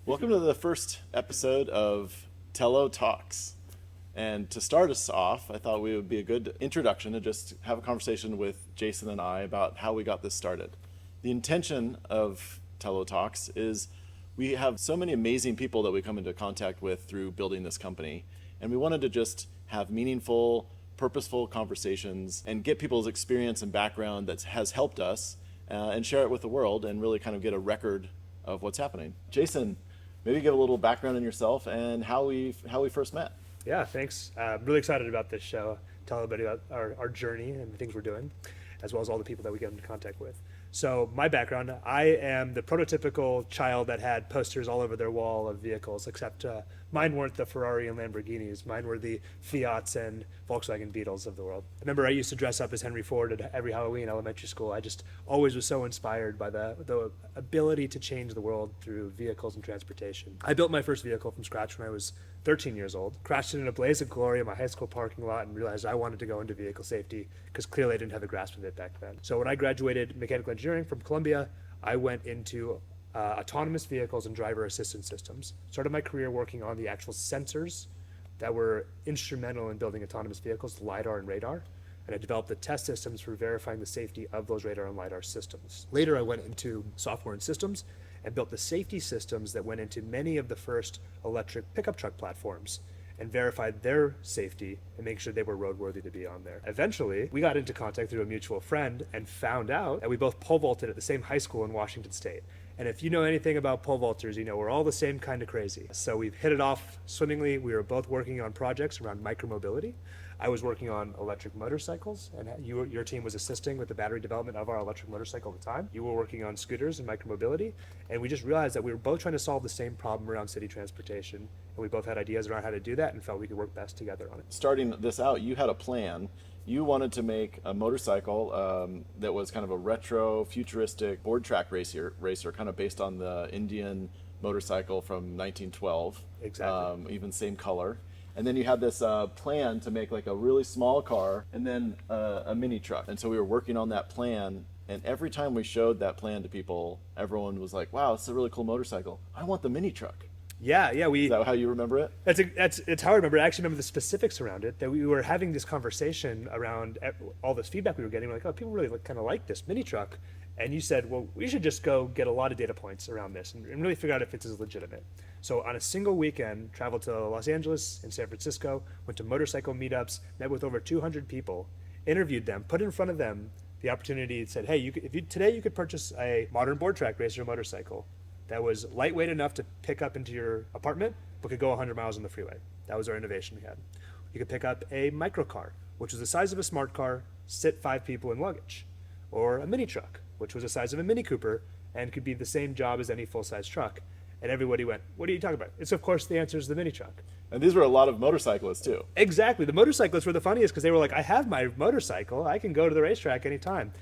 Welcome to the first episode of TELO Talks. And to start us off, I thought it would be a good introduction to just have a conversation with Jason and I about how we got this started. The intention of TELO Talks is we have so many amazing people that we come into contact with through building this company. And we wanted to just have meaningful, purposeful conversations and get people's experience and background that has helped us and share it with the world and really kind of get a record of what's happening. Jason, maybe give a little background on yourself and how we first met. Yeah, thanks. I'm really excited about this show. Tell everybody about our journey and the things we're doing, as well as all the people that we get into contact with. So my background, I am the prototypical child that had posters all over their wall of vehicles, except mine weren't the Ferrari and Lamborghinis. Mine were the Fiats and Volkswagen Beetles of the world. I remember I used to dress up as Henry Ford at every Halloween in elementary school. I just always was so inspired by the ability to change the world through vehicles and transportation. I built my first vehicle from scratch when I was 13 years old, crashed it in a blaze of glory in my high school parking lot, and realized I wanted to go into vehicle safety because clearly I didn't have a grasp of it back then. So when I graduated mechanical engineering from Columbia, I went into autonomous vehicles and driver assistance systems. Started my career working on the actual sensors that were instrumental in building autonomous vehicles, LiDAR and radar. And I developed the test systems for verifying the safety of those radar and LiDAR systems. Later, I went into software and systems and built the safety systems that went into many of the first electric pickup truck platforms and verified their safety and make sure they were roadworthy to be on there. Eventually, we got into contact through a mutual friend and found out that we both pole vaulted at the same high school in Washington State. And if you know anything about pole vaulters, you know we're all the same kind of crazy. So we've hit it off swimmingly. We were both working on projects around micromobility. I was working on electric motorcycles, and your team was assisting with the battery development of our electric motorcycle at the time. You were working on scooters and micromobility, and we just realized that we were both trying to solve the same problem around city transportation, and we both had ideas around how to do that and felt we could work best together on it. Starting this out, you had a plan. You wanted to make a motorcycle that was kind of a retro, futuristic board track racer, kind of based on the Indian motorcycle from 1912. Exactly. Even same color. And then you had this plan to make like a really small car and then a mini truck. And so we were working on that plan. And every time we showed that plan to people, everyone was like, wow, it's a really cool motorcycle. I want the mini truck. Yeah. Is that how you remember it? That's how I remember it. I actually remember the specifics around it, that we were having this conversation around all this feedback we were getting. We're like, oh, people really kind of like this mini truck. And you said, well, we should just go get a lot of data points around this and really figure out if it's as legitimate. So on a single weekend, traveled to Los Angeles and San Francisco, went to motorcycle meetups, met with over 200 people, interviewed them, put in front of them the opportunity, said, hey, today you could purchase a modern board track racer motorcycle that was lightweight enough to pick up into your apartment, but could go 100 miles on the freeway. That was our innovation we had. You could pick up a microcar, which was the size of a smart car, sit 5 people in luggage, or a mini truck, which was the size of a Mini Cooper and could be the same job as any full-size truck. And everybody went, what are you talking about? It's, of course, the answer is the mini truck. And these were a lot of motorcyclists too. Exactly. The motorcyclists were the funniest because they were like, I have my motorcycle. I can go to the racetrack anytime.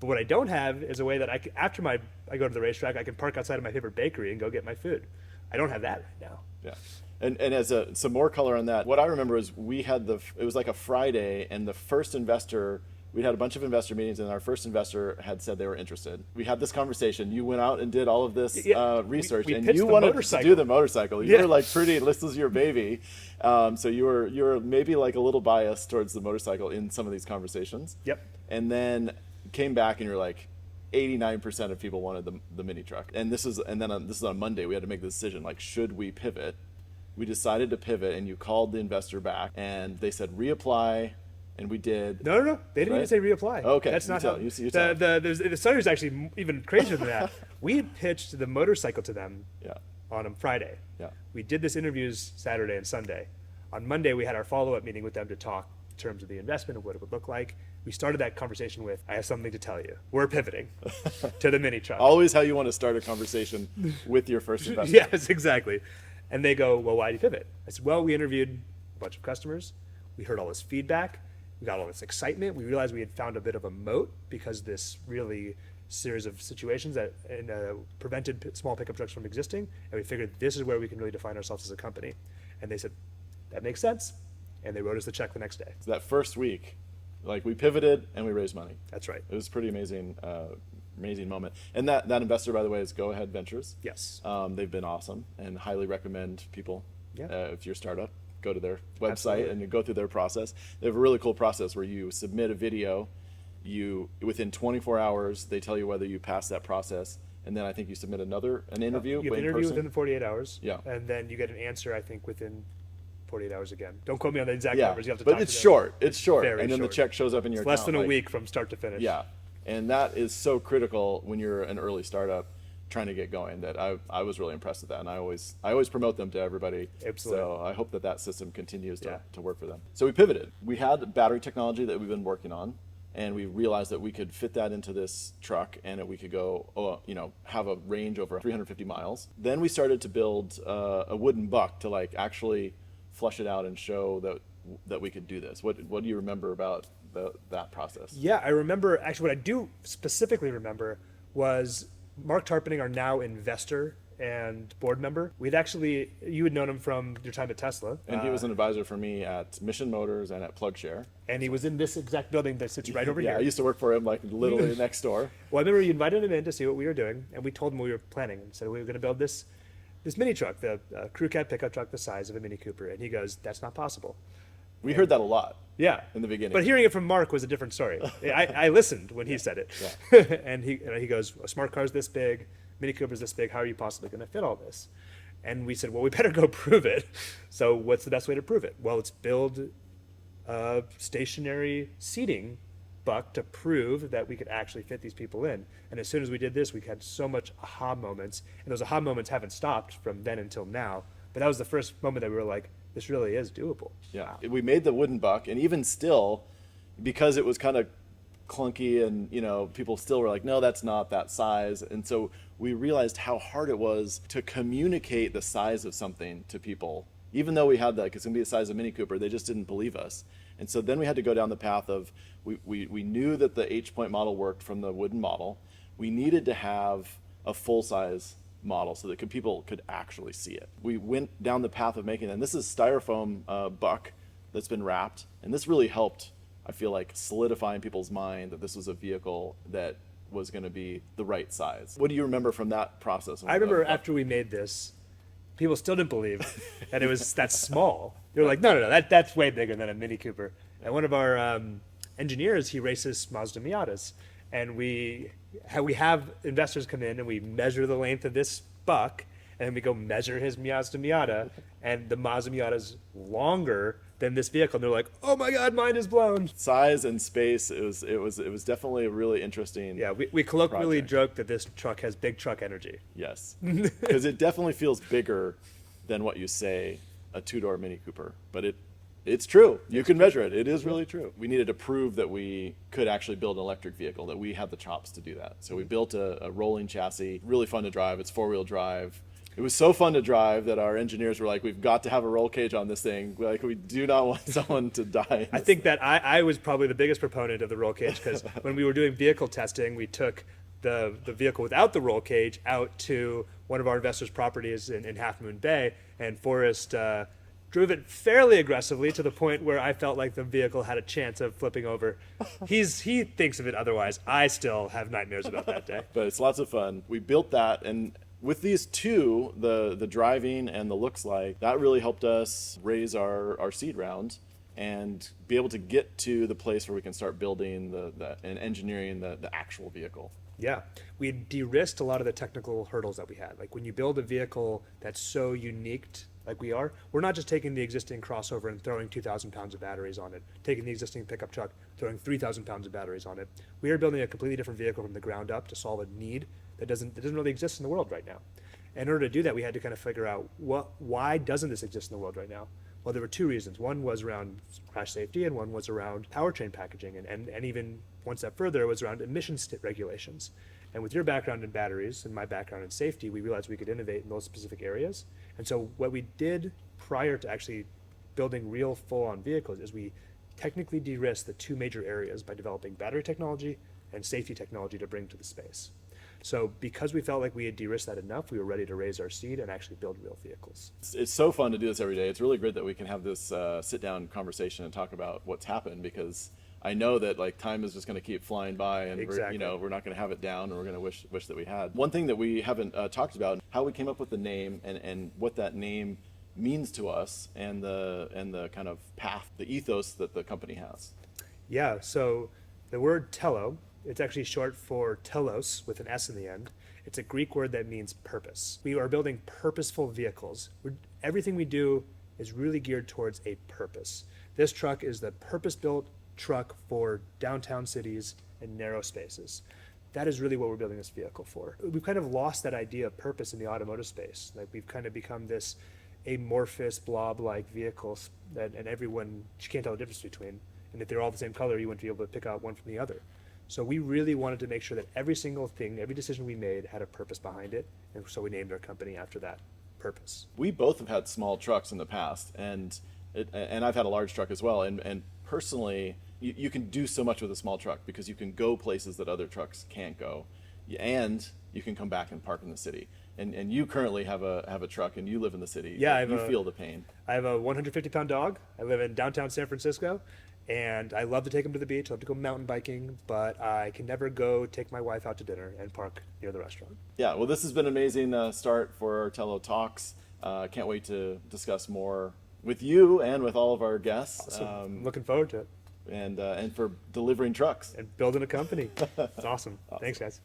But what I don't have is a way that after I go to the racetrack, I can park outside of my favorite bakery and go get my food. I don't have that right now. Yeah. And as some more color on that, what I remember is it was like a Friday, and the first investor, we'd had a bunch of investor meetings, and our first investor had said they were interested. We had this conversation. You went out and did all of this research, and you wanted to do the motorcycle. You were like this was your baby. So you were maybe like a little biased towards the motorcycle in some of these conversations. Yep. And then came back and you're like, 89% of people wanted the mini truck. And this is on Monday. We had to make the decision, like, should we pivot? We decided to pivot, and you called the investor back, and they said reapply. And we did. No. They didn't even say reapply. Okay. That's not how. You the story is actually even crazier than that. We had pitched the motorcycle to them on a Friday. Yeah. We did this interviews Saturday and Sunday. On Monday, we had our follow-up meeting with them to talk in terms of the investment and what it would look like. We started that conversation with, I have something to tell you. We're pivoting to the mini truck. Always how you want to start a conversation with your first investor. Yes, exactly. And they go, well, why do you pivot? I said, well, we interviewed a bunch of customers. We heard all this feedback. We got all this excitement. We realized we had found a bit of a moat because this really series of situations that prevented small pickup trucks from existing. And we figured this is where we can really define ourselves as a company. And they said, that makes sense. And they wrote us the check the next day. So that first week, like, we pivoted and we raised money. That's right. It was pretty amazing amazing moment. And that investor, by the way, is Go Ahead Ventures. Yes. They've been awesome and highly recommend people, Yeah. if you're a startup, go to their website Absolutely. and you go through their process. They have a really cool process where you submit a video, within 24 hours, they tell you whether you pass that process. And then I think you submit an interview. You have an interview within 48 hours. Yeah. And then you get an answer, I think, within 48 hours again. Don't quote me on the exact Yeah, numbers. You have to but talk it's to them. short. It's short. very And then short. the check shows up in your It's less account. than a like- week from start to finish. Yeah. And that is so critical when you're an early startup trying to get going, that I was really impressed with that. And I always promote them to everybody. Absolutely. So I hope that system continues Yeah. to work for them. So we pivoted. We had battery technology that we've been working on, and we realized that we could fit that into this truck and that we could go, have a range over 350 miles. Then we started to build a wooden buck to like actually flush it out and show that we could do this. What do you remember about that process? Yeah, I remember, actually, what I do specifically remember was Mark Tarpening, our now investor and board member. You had known him from your time at Tesla. And he was an advisor for me at Mission Motors and at PlugShare. And he was in this exact building that sits right over Yeah, here. I used to work for him like literally next door. Well, I remember you invited him in to see what we were doing, and we told him what we were planning, and said we were going to build this mini truck, the crew cab pickup truck the size of a Mini Cooper. And he goes, "That's not possible." We heard that a lot. Yeah, in the beginning. But hearing it from Mark was a different story. I listened when he said it, and he goes, "A smart car's this big, Mini Cooper's this big. How are you possibly going to fit all this?" And we said, "Well, we better go prove it." So, what's the best way to prove it? Well, let's build a stationary seating buck to prove that we could actually fit these people in. And as soon as we did this, we had so much aha moments, and those aha moments haven't stopped from then until now. But that was the first moment that we were like, this really is doable. Yeah, we made the wooden buck, and even still, because it was kind of clunky, and people still were like, no, that's not that size. And so we realized how hard it was to communicate the size of something to people, even though we had it's gonna be the size of Mini Cooper. They just didn't believe us. And so then we had to go down the path of we knew that the H-point model worked from the wooden model. We needed to have a full size model so that people could actually see it. We went down the path of making that. And this is styrofoam buck that's been wrapped, and this really helped, I feel like, solidify in people's mind that this was a vehicle that was going to be the right size. What do you remember from that process? I remember after we made this, people still didn't believe that it was that small. They were like, no, that's way bigger than a Mini Cooper. And one of our engineers, he races Mazda Miatas, and we have investors come in and we measure the length of this buck, and then we go measure his Mazda Miata, and the Mazda Miata's longer than this vehicle. And they're like, oh my God, mine is blown. Size and space, it was definitely a really interesting. Yeah, we colloquially project. joke that this truck has big truck energy. Yes, because it definitely feels bigger than what you say a two-door Mini Cooper, but it's true. You can measure it. It is really true. We needed to prove that we could actually build an electric vehicle, that we had the chops to do that. So we built a rolling chassis, really fun to drive. It's 4-wheel drive. It was so fun to drive that our engineers were like, we've got to have a roll cage on this thing. Like, we do not want someone to die. I think that I was probably the biggest proponent of the roll cage, because when we were doing vehicle testing, we took the vehicle without the roll cage out to one of our investors' properties in Half Moon Bay, and Forrest drove it fairly aggressively to the point where I felt like the vehicle had a chance of flipping over. He thinks of it otherwise. I still have nightmares about that day. But it's lots of fun. We built that, and with these two, the driving and the looks like, that really helped us raise our seed round and be able to get to the place where we can start building and engineering the actual vehicle. Yeah, we de-risked a lot of the technical hurdles that we had. Like, when you build a vehicle that's so unique like we are, we're not just taking the existing crossover and throwing 2,000 pounds of batteries on it, taking the existing pickup truck, throwing 3,000 pounds of batteries on it. We are building a completely different vehicle from the ground up to solve a need that doesn't really exist in the world right now. And in order to do that, we had to kind of figure out why doesn't this exist in the world right now? Well, there were two reasons. One was around crash safety, and one was around powertrain packaging, and even one step further, it was around emissions regulations. And with your background in batteries and my background in safety, we realized we could innovate in those specific areas. And so what we did prior to actually building real full-on vehicles is we technically de-risked the two major areas by developing battery technology and safety technology to bring to the space. So because we felt like we had de-risked that enough, we were ready to raise our seed and actually build real vehicles. It's so fun to do this every day. It's really great that we can have this sit-down conversation and talk about what's happened, because I know that like time is just going to keep flying by, and Exactly. we're not going to have it down, and we're going to wish that we had. One thing that we haven't talked about, how we came up with the name and what that name means to us, and the kind of path, the ethos that the company has. Yeah, so the word telo, it's actually short for telos with an S in the end. It's a Greek word that means purpose. We are building purposeful vehicles. Everything we do is really geared towards a purpose. This truck is the purpose-built truck for downtown cities and narrow spaces. That is really what we're building this vehicle for. We've kind of lost that idea of purpose in the automotive space. Like we've kind of become this amorphous blob-like vehicles and everyone, you can't tell the difference between. And if they're all the same color, you wouldn't be able to pick out one from the other. So we really wanted to make sure that every single thing, every decision we made had a purpose behind it. And so we named our company after that purpose. We both have had small trucks in the past, and I've had a large truck as well. And personally, you can do so much with a small truck because you can go places that other trucks can't go, and you can come back and park in the city. And you currently have a truck, and you live in the city. Yeah, you feel the pain. I have a 150-pound dog. I live in downtown San Francisco, and I love to take him to the beach. I love to go mountain biking, but I can never go take my wife out to dinner and park near the restaurant. Yeah, well, this has been an amazing start for our Telo Talks. Can't wait to discuss more with you and with all of our guests. Awesome. Looking forward to it. And for delivering trucks. And building a company. It's awesome. Thanks, guys.